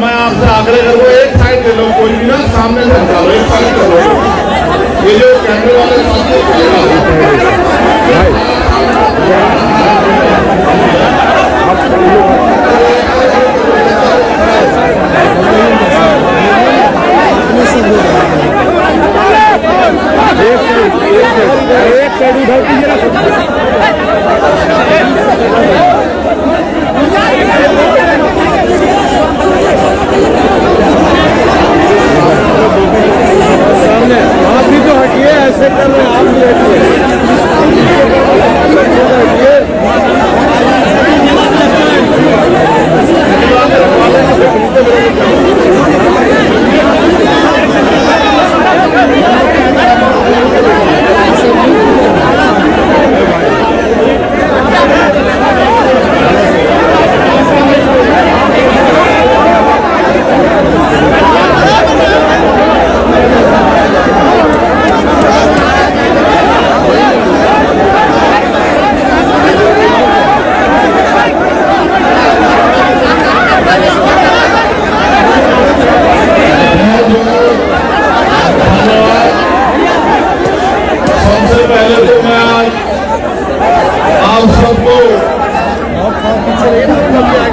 मैं आपसे आग्रह करूँ, एक साइड ले लो, कोई भी ना सामने से हटा लो, एक साइड कर लो। ये जो कैमरे वाले एक साइड उधर कीजिए सामने, आप भी तो हटिए, ऐसे कर रहे हैं, आप भी हटिए।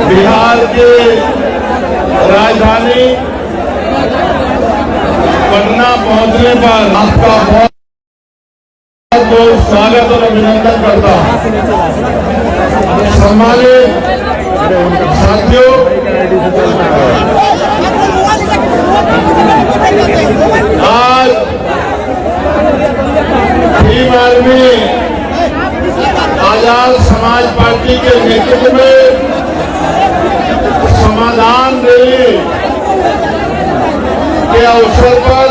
बिहार के राजधानी पटना पहुंचने पर आपका बहुत बहुत स्वागत और अभिनंदन करता हूं। सम्मानित साथियों, आज भीम आर्मी आजाद समाज पार्टी के नेतृत्व में समाधान रैली के अवसर पर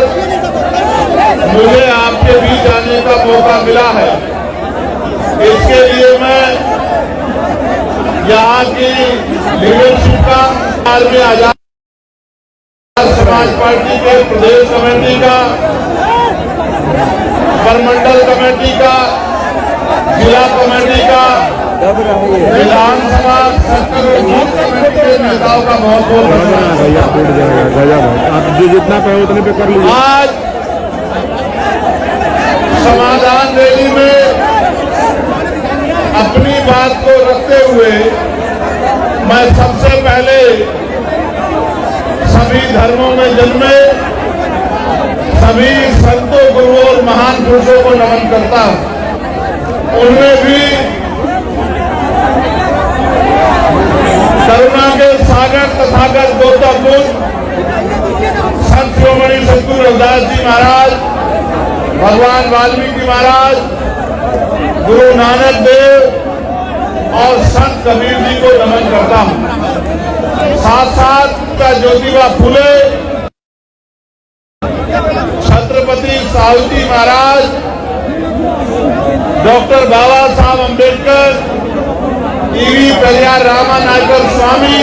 मुझे आपके बीच आने का मौका मिला है। इसके लिए मैं यहाँ की लीडरशिप का, में आजाद समाज पार्टी के प्रदेश कमेटी का, परमंडल कमेटी का, जिला कमेटी का, विधानसभा कमेटी के नेताओं का बहुत बहुत आप जो जितना कहे उतने पे कर लीजिए। आज समाधान रैली में अपनी बात को रखते हुए मैं सबसे पहले सभी धर्मों में जन्मे सभी संतों, गुरुओं और महान पुरुषों को नमन करता हूं। उनमें भी करुणा के सागर तथागत गौतम बुद्ध, संत शिरोमणि सद्गुरु रविदास जी महाराज, भगवान वाल्मीकि महाराज, गुरु नानक देव और संत कबीर जी को नमन करता हूं। साथ साथ का ज्योतिबा फुले, छत्रपति साहूजी महाराज, डॉक्टर बाबा साहब अम्बेडकर, ईवी पेरियार रामानायकर स्वामी,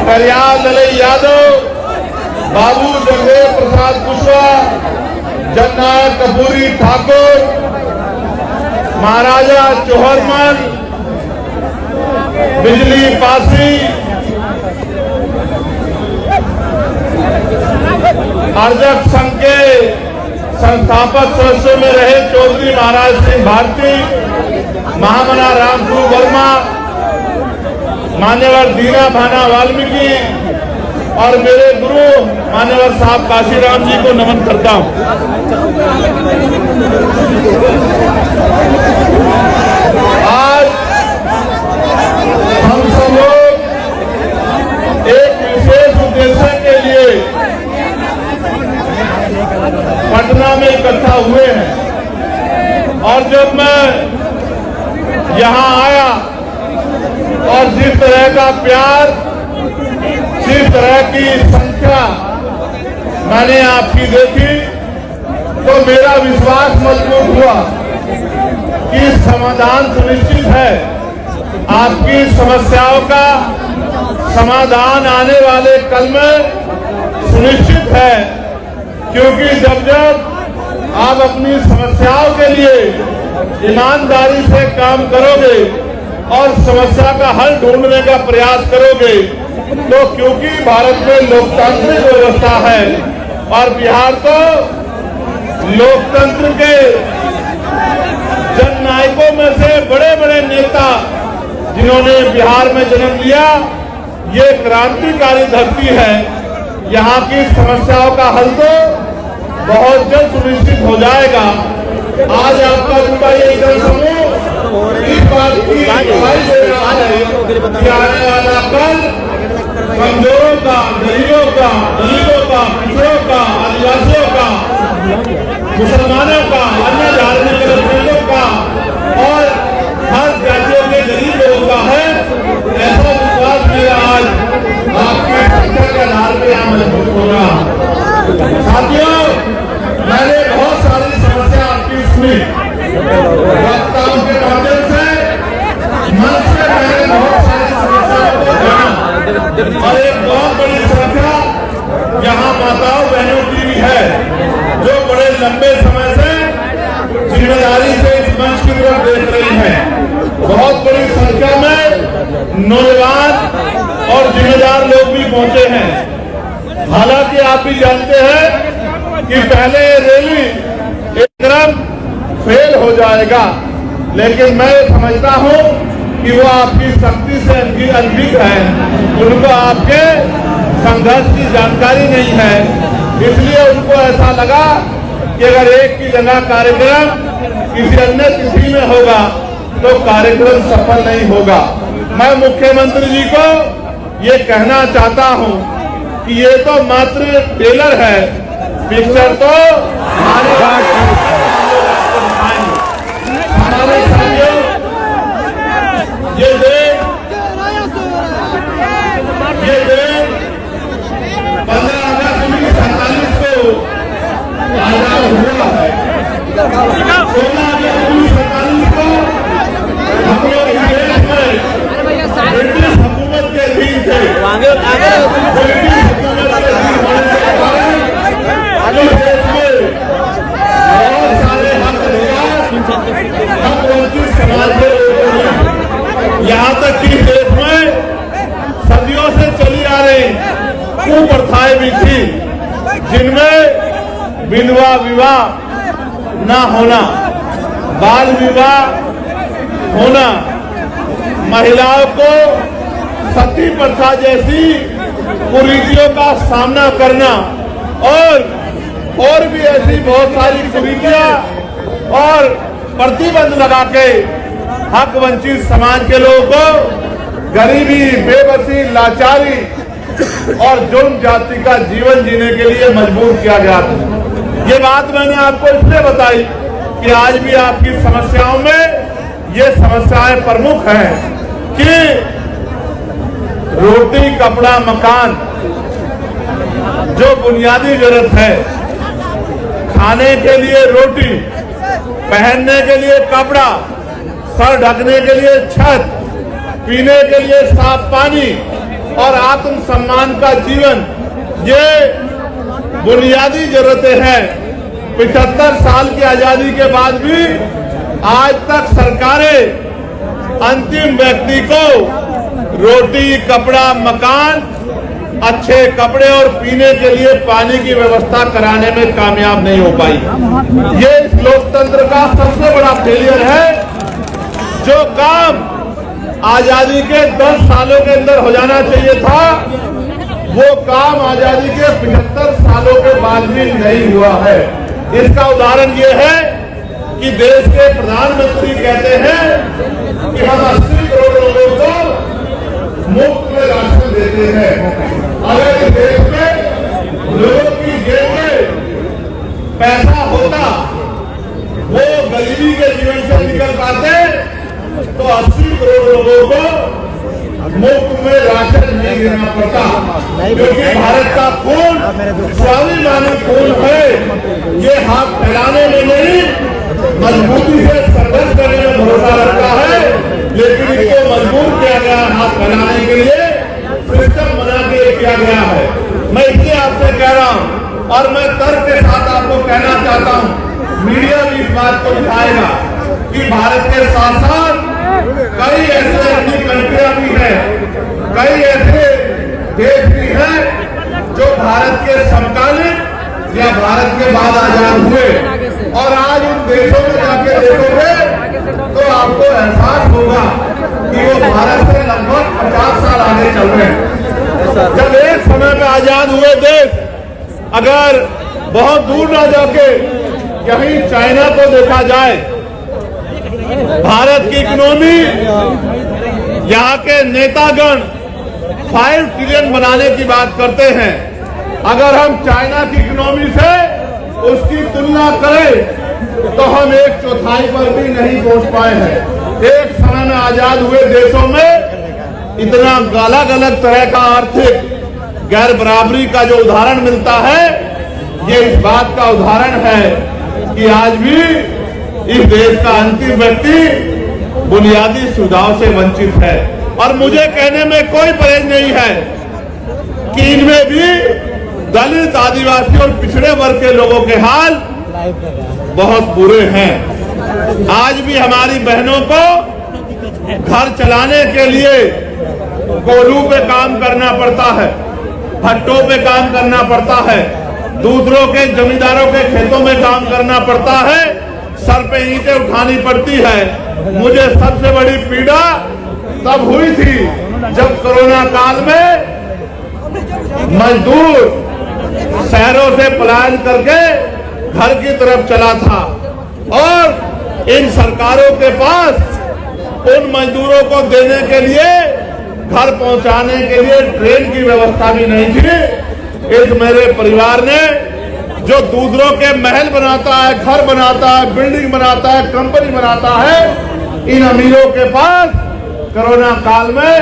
पेरियार ललई यादव, बाबू जगदेव प्रसाद कुशवाहा, जननायक कपूरी ठाकुर, महाराजा चौहरमल, बिजली पासी, अर्जक संघ के संस्थापक सदस्यों में रहे चौधरी महाराज सिंह भारती, महामना रामपुर वर्मा, मान्यवर दीना भाना वाल्मीकि और मेरे गुरु मान्यवर साहब काशीराम जी को नमन करता हूं। आज हम सब लोग एक विशेष उद्देश्य के लिए पटना में इकट्ठा हुए हैं और जब मैं यहाँ आया और जिस तरह का प्यार, जिस तरह की संख्या मैंने आपकी देखी तो मेरा विश्वास मजबूत हुआ कि समाधान सुनिश्चित है। आपकी समस्याओं का समाधान आने वाले कल में सुनिश्चित है, क्योंकि जब जब आप अपनी समस्याओं के लिए ईमानदारी से काम करोगे और समस्या का हल ढूंढने का प्रयास करोगे तो क्योंकि भारत में लोकतांत्रिक व्यवस्था है और बिहार तो लोकतंत्र के जननायकों में से बड़े बड़े नेता जिन्होंने बिहार में जन्म लिया, ये क्रांतिकारी धरती है। यहाँ की समस्याओं का हल तो बहुत जल्द सुनिश्चित हो जाएगा। आज आपका जुटा ये इधर समूह इस बात की गवाही दे रहा है कि आने वाला कल कमजोरों का, गरीबों का, दलितों का, पिछड़ों का, आदिवासियों का, मुसलमानों का, अन्य धार्मिक लोगों का और हर जातियों के गरीब लोगों का है। ऐसा विश्वास मेरा आज आपकी संख्या के आधार पर यहाँ मजबूत होगा। साथियों, मैंने बहुत सारी समस्या आपकी सुनी, वक्ताओं के माध्यम से मंच से मैंने बहुत सारी समस्याओं को जाना और एक बहुत बड़ी संख्या यहाँ माताओं बहनों की भी है जो बड़े लंबे समय से जिम्मेदारी से इस मंच की तरफ देख रही है। बहुत बड़ी संख्या में नौजवान और जिम्मेदार लोग भी पहुंचे हैं। हालांकि आप भी जानते हैं कि पहले रैली एकदम फेल हो जाएगा, लेकिन मैं समझता हूं कि वो आपकी शक्ति से अनभिज्ञ है, उनको आपके संघर्ष की जानकारी नहीं है, इसलिए उनको ऐसा लगा कि अगर एक की जगह कार्यक्रम किसी अन्य तिथि में होगा तो कार्यक्रम सफल नहीं होगा। मैं मुख्यमंत्री जी को ये कहना चाहता हूं कि ये तो मात्र ट्रेलर है, पिक्चर तो हमारे साथियों ये देश 15 अगस्त 1947 को आजाद हुआ है। 16 अगस्त 1947 को हम लोग इस देश में ब्रिटिश हुकूमत के अधीन थे। ब्रिटिश हुकूमत के अधीन होने के कारण इस देश में बहुत सारे हक अधिकार हक वंचित समाज के लोगों ने, यहाँ तक कि देश में सदियों से चली आ रही कुप्रथाएं भी थी, जिनमें विधवा विवाह न होना, बाल विवाह होना, महिलाओं को सती प्रथा जैसी कुरीतियों का सामना करना और भी ऐसी बहुत सारी कुरीतियां और प्रतिबंध लगा के हक वंचित समाज के लोगों को गरीबी, बेबसी, लाचारी और जुर्म जाति का जीवन जीने के लिए मजबूर किया गया था। ये बात मैंने आपको इसलिए बताई कि आज भी आपकी समस्याओं में ये समस्याएं प्रमुख हैं कि रोटी, कपड़ा, मकान जो बुनियादी जरूरत है, खाने के लिए रोटी, पहनने के लिए कपड़ा, सर ढकने के लिए छत, पीने के लिए साफ पानी और आत्म सम्मान का जीवन, ये बुनियादी जरूरतें हैं। 75 साल की आजादी के बाद भी आज तक सरकारें अंतिम व्यक्ति को रोटी, कपड़ा, मकान, अच्छे कपड़े और पीने के लिए पानी की व्यवस्था कराने में कामयाब नहीं हो पाई। ये इस लोकतंत्र का सबसे बड़ा फेलियर है। जो काम आजादी के 10 सालों के अंदर हो जाना चाहिए था, वो काम आजादी के 75 सालों के बाद भी नहीं हुआ है। इसका उदाहरण ये है कि देश के प्रधानमंत्री कहते हैं कि हम 80 करोड़ लोगों को मुफ्त में राशन देते हैं। अगर इस देश में लोगों की जेब में पैसा होता, वो गरीबी के जीवन से निकल पाते, तो 80 करोड़ लोगों को मुफ्त में राशन नहीं देना पड़ता। क्योंकि भारत का खून स्वाभिमानी खून है। ये हाथ फैलाने में नहीं, मजबूती से संघर्ष करने में भरोसा रखता है, लेकिन इसको मजबूर किया गया हाथ फैलाने के लिए, सिस्टम बना के किया गया है। मैं इसलिए आपसे कह रहा हूं और मैं तर्क के साथ आपको कहना चाहता हूं, मीडिया भी इस बात को दिखाएगा कि भारत के साथ साथ कई ऐसे अपनी कंट्रियां भी हैं, कई ऐसे भारत के बाद आजाद हुए, और आज उन देशों में जाके देखोगे तो आपको एहसास होगा कि वो भारत से लगभग 50 साल आगे चल रहे हैं। जब एक समय में आजाद हुए देश अगर बहुत दूर ना जाके कहीं चाइना को देखा जाए, भारत की इकोनॉमी, यहाँ के नेतागण 5 ट्रिलियन बनाने की बात करते हैं। अगर हम चाइना की इकोनॉमी से उसकी तुलना करें तो हम 1/4 पर भी नहीं पहुंच पाए हैं। एक समय में आजाद हुए देशों में इतना अलग अलग तरह का आर्थिक गैर बराबरी का जो उदाहरण मिलता है, ये इस बात का उदाहरण है कि आज भी इस देश का अंतिम व्यक्ति बुनियादी सुविधाओं से वंचित है। और मुझे कहने में कोई परहेज नहीं है कि इनमें भी दलित, आदिवासी और पिछड़े वर्ग के लोगों के हाल बहुत बुरे हैं। आज भी हमारी बहनों को घर चलाने के लिए कोल्हू पे काम करना पड़ता है, भट्टों पे काम करना पड़ता है, दूसरों के जमींदारों के खेतों में काम करना पड़ता है, सर पे ईंटें उठानी पड़ती है। मुझे सबसे बड़ी पीड़ा तब हुई थी जब कोरोना काल में मजदूर शहरों से पलायन करके घर की तरफ चला था, और इन सरकारों के पास उन मजदूरों को देने के लिए, घर पहुंचाने के लिए ट्रेन की व्यवस्था भी नहीं थी। इस मेरे परिवार ने जो दूसरों के महल बनाता है, घर बनाता है, बिल्डिंग बनाता है, कंपनी बनाता है, इन अमीरों के पास कोरोना काल में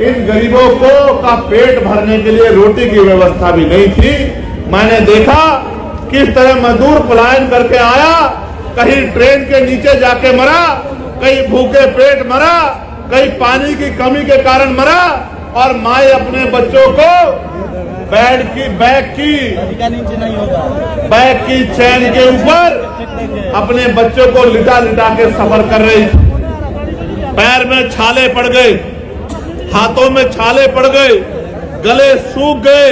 इन गरीबों को का पेट भरने के लिए रोटी की व्यवस्था भी नहीं थी। मैंने देखा किस तरह मजदूर पलायन करके आया, कहीं ट्रेन के नीचे जाके मरा, कहीं भूखे पेट मरा, कहीं पानी की कमी के कारण मरा, और माए अपने बच्चों को बैग की चैन के ऊपर अपने बच्चों को लिटा लिटा के सफर कर रही थी। पैर में छाले पड़ गए, हाथों में छाले पड़ गए, गले सूख गए,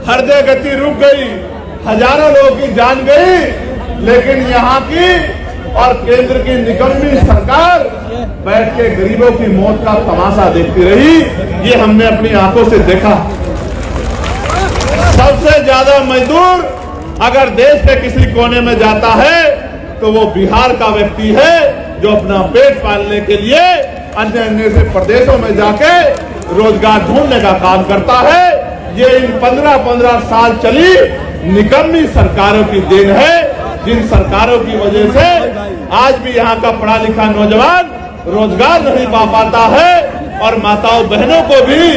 हृदय गति रुक गई, हजारों लोगों की जान गई। लेकिन यहाँ की और केंद्र की निकम्मी सरकार बैठ के गरीबों की मौत का तमाशा देखती रही। ये हमने अपनी आंखों से देखा। सबसे ज्यादा मजदूर अगर देश के किसी कोने में जाता है तो वो बिहार का व्यक्ति है, जो अपना पेट पालने के लिए अन्य अन्य से प्रदेशों में जाके रोजगार ढूंढने का काम करता है। ये इन 15-15 साल चली निकम्मी सरकारों की देन है, जिन सरकारों की वजह से आज भी यहाँ का पढ़ा लिखा नौजवान रोजगार नहीं पा पाता है, और माताओं बहनों को भी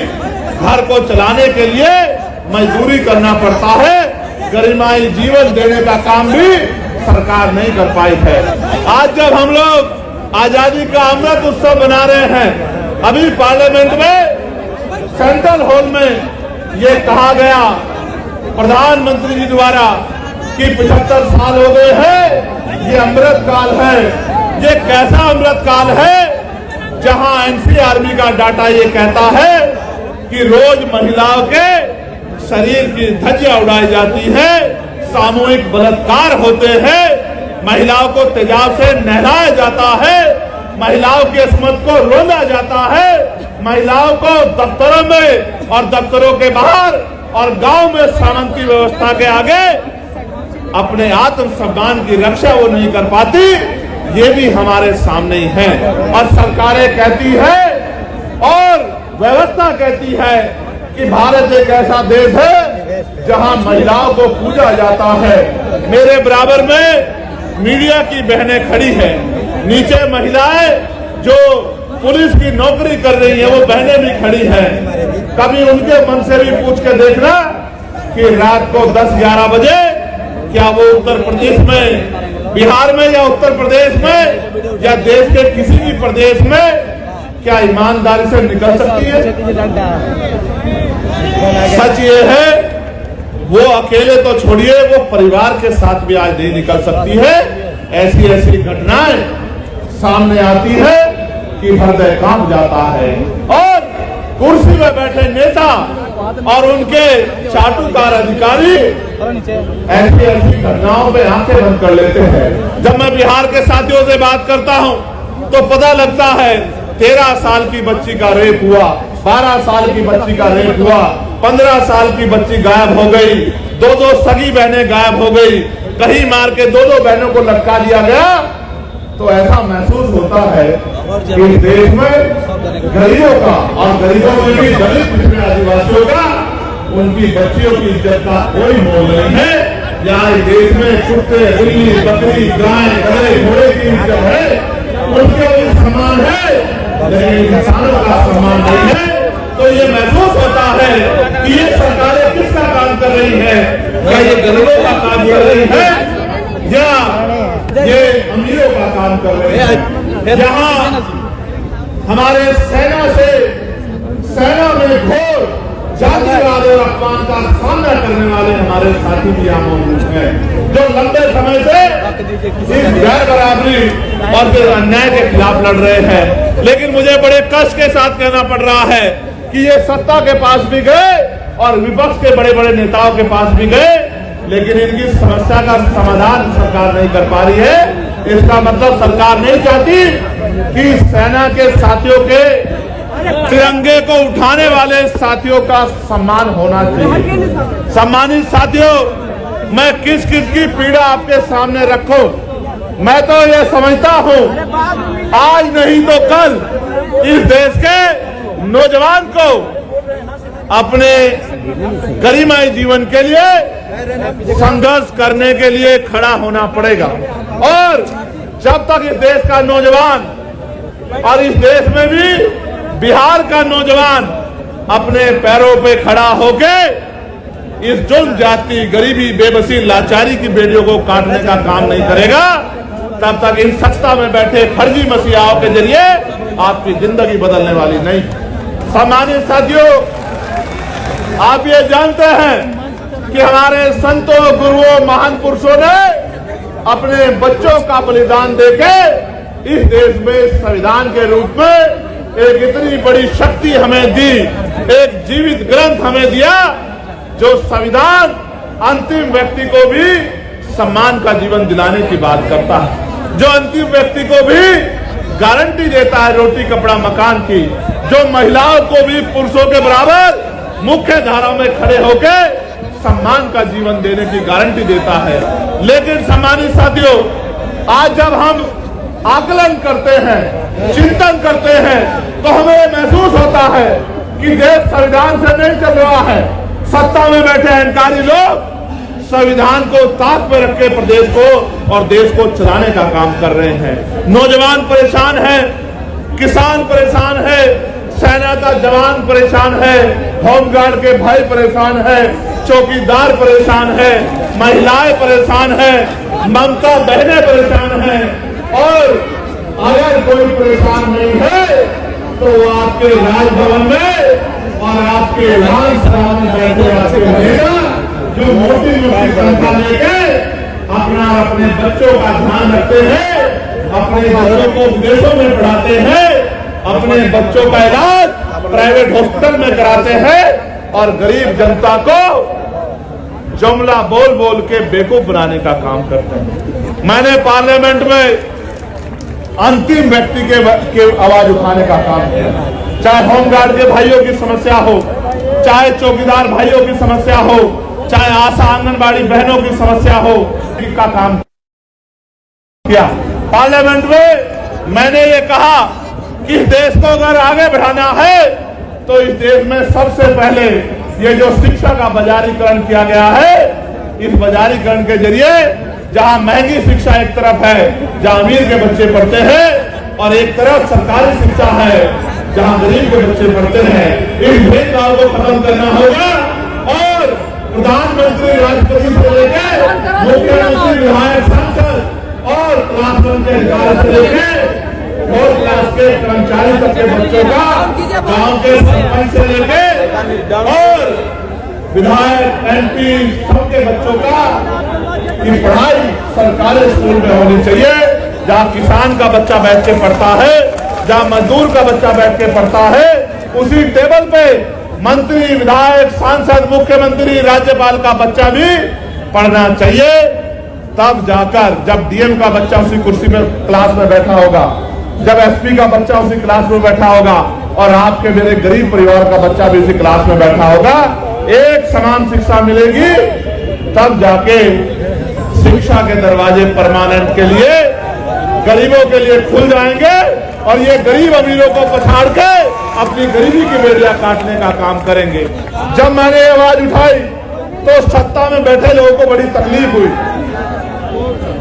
घर को चलाने के लिए मजदूरी करना पड़ता है। गरिमाई जीवन देने का काम भी सरकार नहीं कर पाई है। आज जब हम लोग आजादी का अमृत उत्सव मना रहे हैं, अभी पार्लियामेंट में सेंट्रल हॉल में ये कहा गया प्रधानमंत्री जी द्वारा कि 75 साल हो गए हैं, ये अमृत काल है। ये कैसा अमृत काल है जहां एनसीआरबी का डाटा ये कहता है कि रोज महिलाओं के शरीर की धज्जियां उड़ाई जाती है, सामूहिक बलात्कार होते हैं, महिलाओं को तेजाब से नहलाया जाता है, महिलाओं की अस्मत को रोना जाता है, महिलाओं को दफ्तरों में और दफ्तरों के बाहर और गांव में सामंती व्यवस्था के आगे अपने आत्म सम्मान की रक्षा वो नहीं कर पाती। ये भी हमारे सामने ही है। और सरकारें कहती है और व्यवस्था कहती है कि भारत एक ऐसा देश है जहां महिलाओं को पूजा जाता है। मेरे बराबर में मीडिया की बहनें खड़ी हैं, नीचे महिलाएं जो पुलिस की नौकरी कर रही हैं वो बहनें भी खड़ी हैं। कभी उनके मन से भी पूछ के देखना कि रात को 10-11 बजे क्या वो उत्तर प्रदेश में, बिहार में या उत्तर प्रदेश में या देश के किसी भी प्रदेश में क्या ईमानदारी से निकल सकती है? सच ये है वो अकेले तो छोड़िए, वो परिवार के साथ भी आज नहीं निकल सकती है। ऐसी ऐसी घटनाएं सामने आती है कि हृदय कांप जाता है। और कुर्सी में बैठे नेता और उनके चाटुकार अधिकारी ऐसी ऐसी घटनाओं पे आंखें बंद कर लेते हैं। जब मैं बिहार के साथियों से बात करता हूं तो पता लगता है 13 साल की बच्ची का रेप हुआ, 12 साल की बच्ची का रेप हुआ, 15 साल की बच्ची गायब हो गई, 2 सगी बहनें गायब हो गई, कहीं मार के 2 बहनों को लटका दिया गया। तो ऐसा महसूस होता है कि इस देश में गरीबों का, और गरीबों में भी दलित पिछड़े आदिवासियों का, उनकी बच्चियों की इज्जत का कोई मोल नहीं है। यहाँ इस देश में कुत्ते, बिल्ली, बकरी, गाय, गधे, घोड़े की इज्जत है, उनके भी सम्मान है, लेकिन इंसानों का सम्मान नहीं है। तो ये महसूस होता है कि ये सरकारें किसका काम कर रही है? क्या ये गरीबों का काम कर रही है या ये अमीरों का काम कर रहे हैं? यहाँ हमारे सेना में घोर जातिवाद और अपमान का सामना करने वाले हमारे साथी भी यहाँ मौजूद हैं, जो लंबे समय से इस गैर बराबरी और फिर अन्याय के खिलाफ लड़ रहे हैं। लेकिन मुझे बड़े कष्ट के साथ कहना पड़ रहा है कि ये सत्ता के पास भी गए और विपक्ष के बड़े बड़े नेताओं के पास भी गए, लेकिन इनकी समस्या का समाधान सरकार नहीं कर पा रही है। इसका मतलब सरकार नहीं चाहती कि सेना के साथियों के तिरंगे को उठाने वाले साथियों का सम्मान होना चाहिए। सम्मानित साथियों, मैं किस किस की पीड़ा आपके सामने रखूं? मैं तो ये समझता हूं आज नहीं तो कल इस देश के नौजवान को अपने गरिमाई जीवन के लिए संघर्ष करने के लिए खड़ा होना पड़ेगा। और जब तक इस देश का नौजवान और इस देश में भी बिहार का नौजवान अपने पैरों पे खड़ा होके इस जुल्म, जाति, गरीबी, बेबसी, लाचारी की बेड़ियों को काटने का काम नहीं करेगा, तब तक इन सत्ता में बैठे फर्जी मसीहाओं के जरिए आपकी जिंदगी बदलने वाली नहीं। सम्मानित साथियों, आप ये जानते हैं कि हमारे संतों, गुरुओं, महान पुरुषों ने अपने बच्चों का बलिदान देके इस देश में संविधान के रूप में एक इतनी बड़ी शक्ति हमें दी, एक जीवित ग्रंथ हमें दिया जो संविधान अंतिम व्यक्ति को भी सम्मान का जीवन दिलाने की बात करता है, जो अंतिम व्यक्ति को भी गारंटी देता है रोटी, कपड़ा, मकान की, जो महिलाओं को भी पुरुषों के बराबर मुख्य धारा में खड़े होकर सम्मान का जीवन देने की गारंटी देता है। लेकिन सम्मानित साथियों, आज जब हम आकलन करते हैं, चिंतन करते हैं, तो हमें महसूस होता है कि देश संविधान से नहीं चल रहा है। सत्ता में बैठे अहंकारी लोग संविधान को ताक पर रख के प्रदेश को और देश को चलाने का काम कर रहे हैं। नौजवान परेशान है, किसान परेशान है, सेना का जवान परेशान है, होमगार्ड के भाई परेशान है, चौकीदार परेशान है, महिलाएं परेशान है, ममता बहनें परेशान है। और अगर कोई परेशान नहीं है तो वो आपके राजभवन में और आपके विधानसभा में बैठे आपके रहेगा, जो मोटी मोटी तनख्वाह लेके अपने बच्चों का ध्यान रखते हैं, अपने बच्चों को विदेशों में पढ़ाते हैं, अपने बच्चों का इलाज प्राइवेट हॉस्पिटल में कराते हैं और गरीब जनता को जुमला बोल बोल के बेवकूफ बनाने का काम करते हैं। मैंने पार्लियामेंट में अंतिम व्यक्ति के आवाज उठाने का काम किया, चाहे होमगार्ड के भाइयों की समस्या हो, चाहे चौकीदार भाइयों की समस्या हो, चाहे आशा आंगनबाड़ी बहनों की समस्या हो, इनका काम किया। पार्लियामेंट में मैंने ये कहा कि इस देश को अगर आगे बढ़ाना है तो इस देश में सबसे पहले ये जो शिक्षा का बाजारीकरण किया गया है, इस बाजारीकरण के जरिए जहां महंगी शिक्षा एक तरफ है, जहां अमीर के बच्चे पढ़ते हैं, और एक तरफ सरकारी शिक्षा है जहां गरीब के बच्चे पढ़ते हैं, इस भेदभाव को खत्म करना होगा। और प्रधानमंत्री, राष्ट्रपति से लेकर मुख्यमंत्री, विधायक, सांसद और क्लास वन के अधिकारी से लेकर 4th क्लास के कर्मचारी तक के बच्चों का, गांव के सरपंच से लेकर और विधायक, MP सबके बच्चों का की पढ़ाई सरकारी स्कूल में होनी चाहिए, जहां किसान का बच्चा बैठ के पढ़ता है, जहां मजदूर का बच्चा बैठ के पढ़ता है, उसी टेबल पे मंत्री, विधायक, सांसद, मुख्यमंत्री, राज्यपाल का बच्चा भी पढ़ना चाहिए। तब जाकर जब डीएम का बच्चा उसी कुर्सी में क्लास में बैठा होगा, जब एसपी का बच्चा उसी क्लास में बैठा होगा और आपके मेरे गरीब परिवार का बच्चा भी उसी क्लास में बैठा होगा, एक समान शिक्षा मिलेगी, तब जाके शिक्षा के दरवाजे परमानेंट के लिए, गरीबों के लिए खुल जाएंगे और ये गरीब अमीरों को पछाड़ के अपनी गरीबी की बेड़ियां काटने का काम करेंगे। जब मैंने आवाज उठाई तो सत्ता में बैठे लोगों को बड़ी तकलीफ हुई।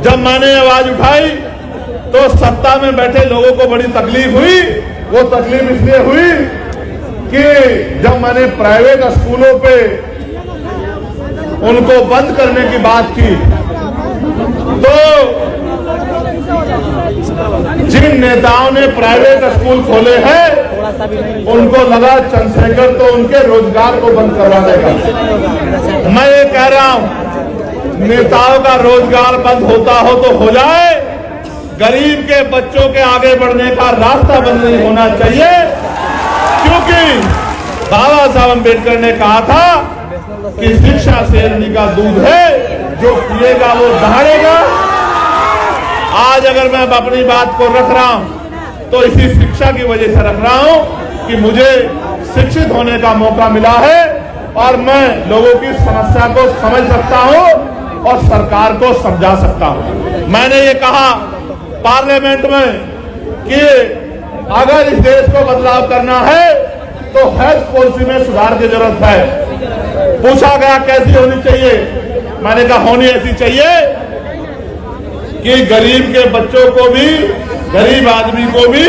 जब मैंने आवाज उठाई तो सत्ता में बैठे लोगों को बड़ी तकलीफ हुई। वो तकलीफ इसलिए हुई कि जब मैंने प्राइवेट स्कूलों पे उनको बंद करने की बात की तो जिन नेताओं ने प्राइवेट स्कूल खोले हैं उनको लगा चंद्रशेखर तो उनके रोजगार को बंद करवा देगा। मैं ये कह रहा हूं, नेताओं का रोजगार बंद होता हो तो हो जाए, गरीब के बच्चों के आगे बढ़ने का रास्ता बंद नहीं होना चाहिए। क्योंकि बाबा साहब अम्बेडकर ने कहा था कि शिक्षा शेरनी का दूध है, जो पिएगा वो दहाड़ेगा। आज अगर मैं अपनी बात को रख रहा हूं तो इसी शिक्षा की वजह से रख रहा हूं कि मुझे शिक्षित होने का मौका मिला है और मैं लोगों की समस्या को समझ सकता हूं और सरकार को समझा सकता हूं। मैंने ये कहा पार्लियामेंट में कि अगर इस देश को बदलाव करना है तो हेल्थ पॉलिसी में सुधार की जरूरत है। पूछा गया कैसी होनी चाहिए, मैंने कहा होनी ऐसी चाहिए कि गरीब के बच्चों को भी, गरीब आदमी को भी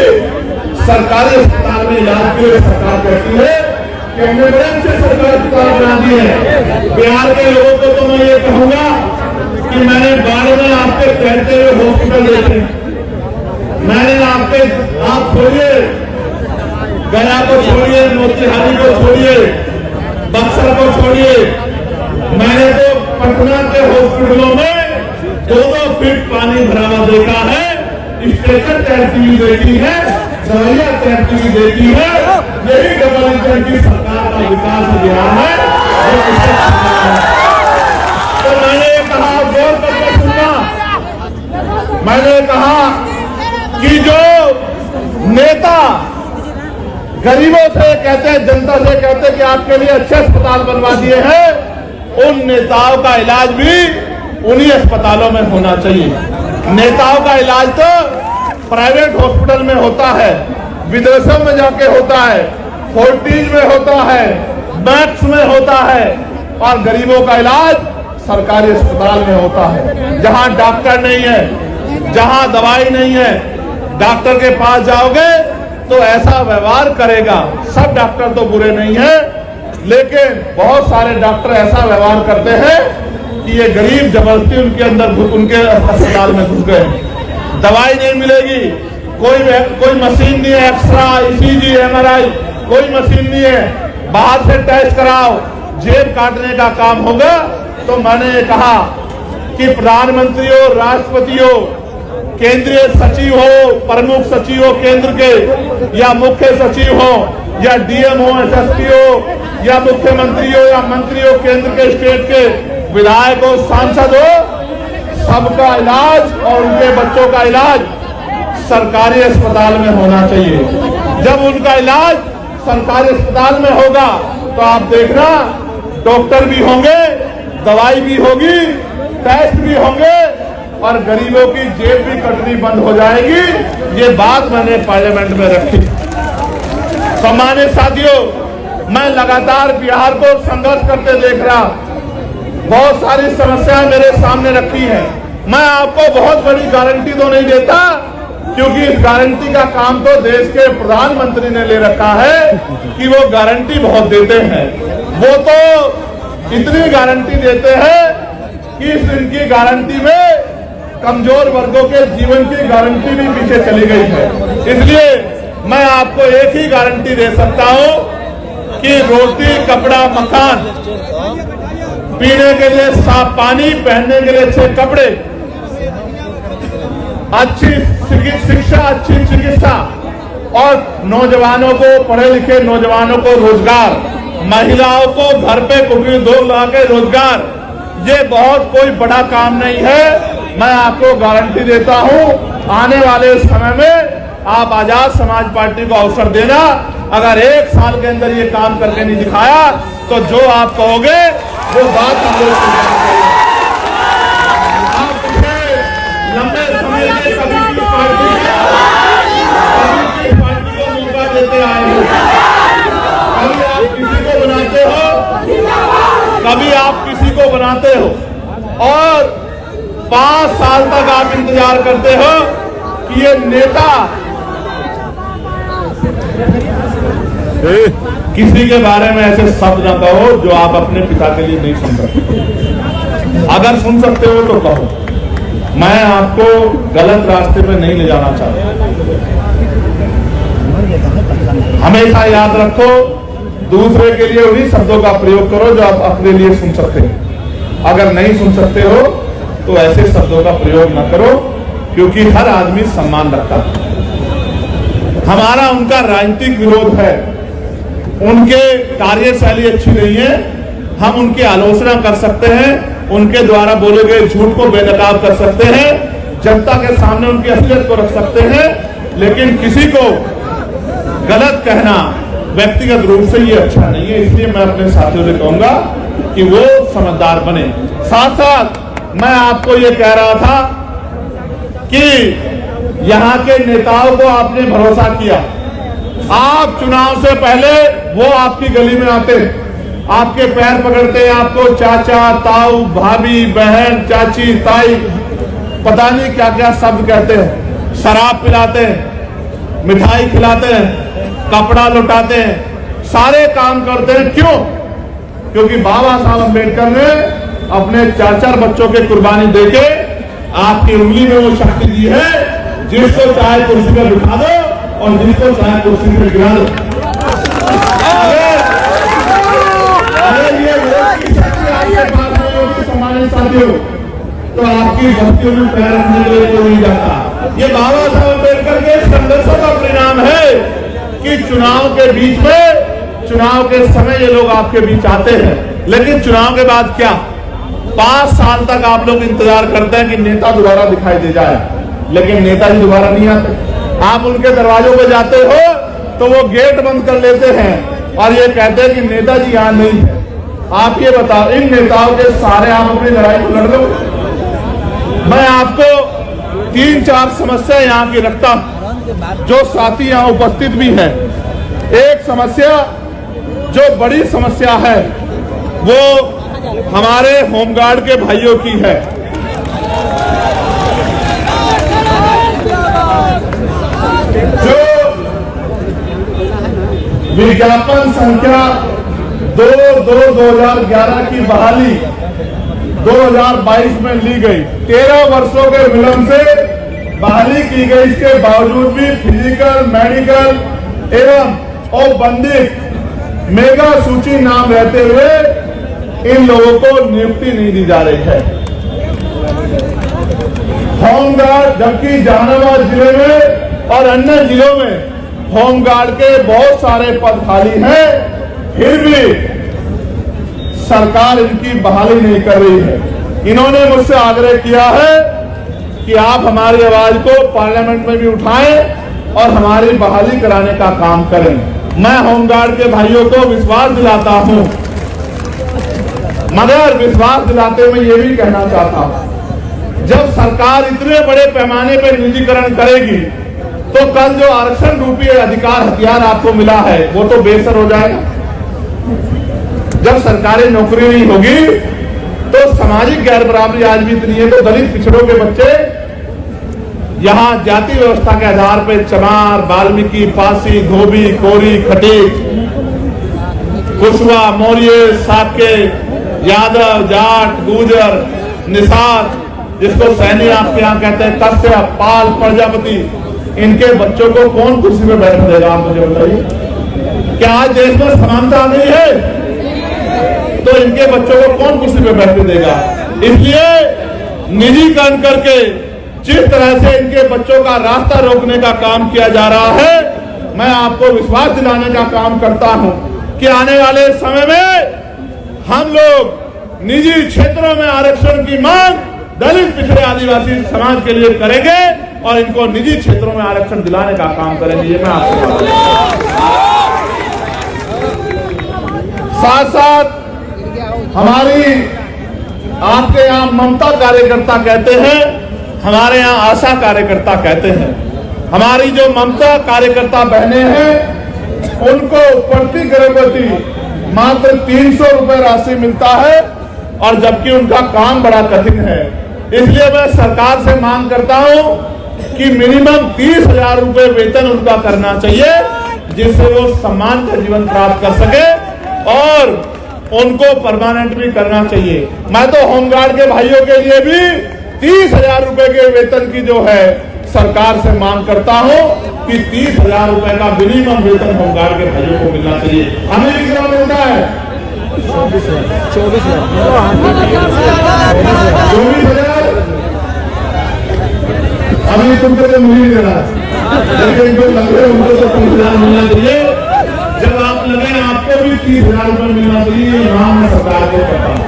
सरकारी अस्पताल में इलाज के लिए सरकार कहती है कि हमने बड़े अच्छे सरकारी अस्पताल बना दिए हैं। बिहार के लोगों को तो मैं ये कहूंगा कि मैंने बाढ़ में आपके कहते हुए हॉस्पिटल देखे, मैंने आप छोड़िए, गया को छोड़िए, मोतिहारी को छोड़िए, बक्सर को छोड़िए, मैंने तो पटना के हॉस्पिटलों में 2-2 फीट पानी भरा हुआ देखा है, स्ट्रेचर तैरती देखी है, दवाइयां तैरती देखी है। यही डबल इंजन की सरकार का विकास अभियान है। तो मैंने कहा, गौर करके सुनना, मैंने कहा कि जो नेता गरीबों से कहते हैं, जनता से कहते हैं कि आपके लिए अच्छे अस्पताल बनवा दिए हैं, उन नेताओं का इलाज भी उन्हीं अस्पतालों में होना चाहिए। नेताओं का इलाज तो प्राइवेट हॉस्पिटल में होता है, विदेशों में जाके होता है, फोर्टिज में होता है, मैक्स में होता है, और गरीबों का इलाज सरकारी अस्पताल में होता है, जहां डॉक्टर नहीं है, जहां दवाई नहीं है। डॉक्टर के पास जाओगे तो ऐसा व्यवहार करेगा। सब डॉक्टर तो बुरे नहीं है, लेकिन बहुत सारे डॉक्टर ऐसा व्यवहार करते हैं कि ये गरीब जबरदस्ती उनके अंदर, उनके अस्पताल में घुस गए। दवाई नहीं मिलेगी, कोई मशीन नहीं है, एक्सरा, ईसीजी, एमआरआई, कोई मशीन नहीं है, बाहर से टेस्ट कराओ, जेब काटने का काम होगा। तो मैंने कहा कि प्रधानमंत्री हो, राष्ट्रपति हो, केंद्रीय सचिव हो, प्रमुख सचिव हो केंद्र के, या मुख्य सचिव हो, या डीएम हो, एसएसपी हो, या मुख्यमंत्री हो, या मंत्री हो केंद्र के, स्टेट के, विधायक हो, सांसद हो, सबका इलाज और उनके बच्चों का इलाज सरकारी अस्पताल में होना चाहिए। जब उनका इलाज सरकारी अस्पताल में होगा तो आप देखना, डॉक्टर भी होंगे, दवाई भी होगी, टेस्ट भी होंगे और गरीबों की जेब भी कटनी बंद हो जाएगी। ये बात मैंने पार्लियामेंट में रखी। सम्मानित साथियों, मैं लगातार बिहार को संघर्ष करते देख रहा, बहुत सारी समस्याएं मेरे सामने रखी है। मैं आपको बहुत बड़ी गारंटी तो नहीं देता, क्योंकि इस गारंटी का काम तो देश के प्रधानमंत्री ने ले रखा है कि वो गारंटी बहुत देते हैं। वो तो इतनी गारंटी देते हैं कि इनकी गारंटी में कमजोर वर्गों के जीवन की गारंटी भी पीछे चली गई है। इसलिए मैं आपको एक ही गारंटी दे सकता हूं कि रोटी, कपड़ा, मकान, पीने के लिए साफ पानी, पहनने के लिए अच्छे कपड़े, अच्छी शिक्षा, अच्छी चिकित्सा और नौजवानों को, पढ़े लिखे नौजवानों को रोजगार, महिलाओं को घर पे कुटीर उद्योग लगा के रोजगार, ये बहुत कोई बड़ा काम नहीं है। मैं आपको गारंटी देता हूं, आने वाले समय में आप आजाद समाज पार्टी को अवसर देना। अगर 1 साल के अंदर ये काम करके नहीं दिखाया तो जो आप कहोगे वो बात हम लोग लंबे समय से कभी की पार्टी को मौका देते आए हो। कभी आप किसी को बनाते हो, कभी आप किसी को बनाते हो और 5 साल तक आप इंतजार करते हो कि ये नेता किसी के बारे में ऐसे शब्द न कहो जो आप अपने पिता के लिए नहीं सुन सकते। अगर सुन सकते हो तो कहो। मैं आपको गलत रास्ते पे नहीं ले जाना चाहता। हमेशा याद रखो, दूसरे के लिए उन्हीं शब्दों का प्रयोग करो जो आप अपने लिए सुन सकते हो। अगर नहीं सुन सकते हो तो ऐसे शब्दों का प्रयोग न करो, क्योंकि हर आदमी सम्मान रखता है। हमारा उनका राजनीतिक विरोध है, उनके कार्यशैली अच्छी नहीं है। हम उनकी आलोचना कर सकते हैं, उनके द्वारा बोले गए झूठ को बेनकाब कर सकते हैं, जनता के सामने उनकी असलियत को रख सकते हैं, लेकिन किसी को गलत कहना व्यक्तिगत रूप से ये अच्छा नहीं है। इसलिए मैं अपने साथियों से कहूंगा कि वो समझदार बने। साथ साथ मैं आपको ये कह रहा था कि यहाँ के नेताओं को आपने भरोसा किया। आप चुनाव से पहले वो आपकी गली में आते, आपके पैर पकड़ते, आपको चाचा, ताऊ, भाभी, बहन, चाची, ताई, पता नहीं क्या क्या शब्द कहते हैं, शराब पिलाते हैं, मिठाई खिलाते हैं, कपड़ा लुटाते हैं, सारे काम करते हैं। क्यों? क्योंकि बाबा साहब अम्बेडकर ने अपने 4-4 बच्चों के कुर्बानी देके आपकी उंगली में वो शक्ति दी है, जिसको चाहे कुर्सी पर बिठा दो और जिसको चाहे कुर्सी पर गिरा दो। अगर ये वोट की शक्ति आपके पास नहीं होगी सम्मानित साथियों, तो आपकी बस्तियों में पैर रखने के लिए कोई नहीं जाता। ये बाबा साहब अम्बेडकर के संघर्षों का परिणाम है कि चुनाव के बीच में, चुनाव के समय ये लोग आपके बीच आते हैं, लेकिन चुनाव के बाद क्या? 5 साल तक आप लोग इंतजार करते हैं कि नेता दोबारा दिखाई दे जाए, लेकिन नेताजी दोबारा नहीं आते। आप उनके दरवाजों पे जाते हो तो वो गेट बंद कर लेते हैं और ये कहते हैं कि नेताजी यहाँ नहीं है। आप ये बताओ, इन नेताओं के सारे आप अपनी लड़ाई को लड़ लो। मैं आपको 3-4 समस्या यहाँ की रखता हूं, जो साथी यहाँ उपस्थित भी है। एक समस्या जो बड़ी समस्या है वो हमारे होमगार्ड के भाइयों की है। जो विज्ञापन संख्या 2/2/2011 की बहाली 2022 में ली गई, 13 वर्षों के विलंब से बहाली की गई। इसके बावजूद भी फिजिकल, मेडिकल एवं औपबंधिक मेगा सूची नाम रहते हुए इन लोगों को नियुक्ति नहीं दी जा रही है। होमगार्ड, जबकि जहानाबाद जिले में और अन्य जिलों में होमगार्ड के बहुत सारे पद खाली हैं, फिर भी सरकार इनकी बहाली नहीं कर रही है। इन्होंने मुझसे आग्रह किया है कि आप हमारी आवाज को पार्लियामेंट में भी उठाएं और हमारी बहाली कराने का काम करें। मैं होमगार्ड के भाइयों को विश्वास दिलाता हूं, मगर विश्वास दिलाते हुए ये भी कहना चाहता हूं, जब सरकार इतने बड़े पैमाने पर निजीकरण करेगी तो कल जो आरक्षण रूपी अधिकार हथियार आपको मिला है वो तो बेसर हो जाएगा। जब सरकारी नौकरी नहीं होगी तो सामाजिक गैर बराबरी आज भी इतनी है, तो दलित पिछड़ों के बच्चे यहाँ जाति व्यवस्था के आधार पर चमार, वाल्मीकि, पासी, धोबी, कोरी, खटीक, कुशवा, मौर्य, साके, यादव, जाट, गुर्जर, निषाद, जिसको सैनी आपके यहाँ कहते हैं, कश्यप, पाल, प्रजापति, इनके बच्चों को कौन कुर्सी में बैठने देगा? आप मुझे बताइए। क्या आज देश में समानता नहीं है तो इनके बच्चों को कौन कुर्सी में बैठने देगा? इसलिए निजीकरण करके जिस तरह से इनके बच्चों का रास्ता रोकने का काम किया जा रहा है, मैं आपको विश्वास दिलाने का काम करता हूं कि आने वाले समय में हम लोग निजी क्षेत्रों में आरक्षण की मांग दलित पिछड़े आदिवासी समाज के लिए करेंगे और इनको निजी क्षेत्रों में आरक्षण दिलाने का काम करेंगे। ये मैं आपसे साथ साथ हमारी आपके यहाँ ममता कार्यकर्ता कहते हैं, हमारे यहाँ आशा कार्यकर्ता कहते हैं। हमारी जो ममता कार्यकर्ता बहनें हैं उनको प्रति गर्भवती मात्र 300 रुपए राशि मिलता है और जबकि उनका काम बड़ा कठिन है। इसलिए मैं सरकार से मांग करता हूं कि मिनिमम 30,000 रुपए वेतन उनका करना चाहिए, जिससे वो सम्मान का जीवन प्राप्त कर सके और उनको परमानेंट भी करना चाहिए। मैं तो होमगार्ड के भाइयों के लिए भी 30,000 रुपए के वेतन की जो है सरकार से मांग करता हूं कि 30,000 रुपए का मिनिमम वेतन होमगार्ड के भाइयों को मिलना चाहिए। हमें कितना मिलता है? 24,000। अभी तुमको तो मिल ही नहीं रहा, लेकिन जो लग रहे उनको तो 30,000 मिलना चाहिए। जब आप लगे आपको भी 30,000 रुपए मिलना चाहिए, नाम मैं सरकार को करता हूं।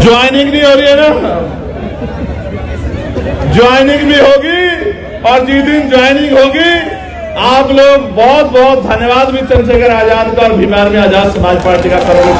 ज्वाइनिंग नहीं हो रही है ना, ज्वाइनिंग भी होगी और जिस दिन ज्वाइनिंग होगी आप लोग बहुत बहुत धन्यवाद भी चंद्रशेखर आजाद का और भीम आर्मी आजाद समाज पार्टी का करोगे।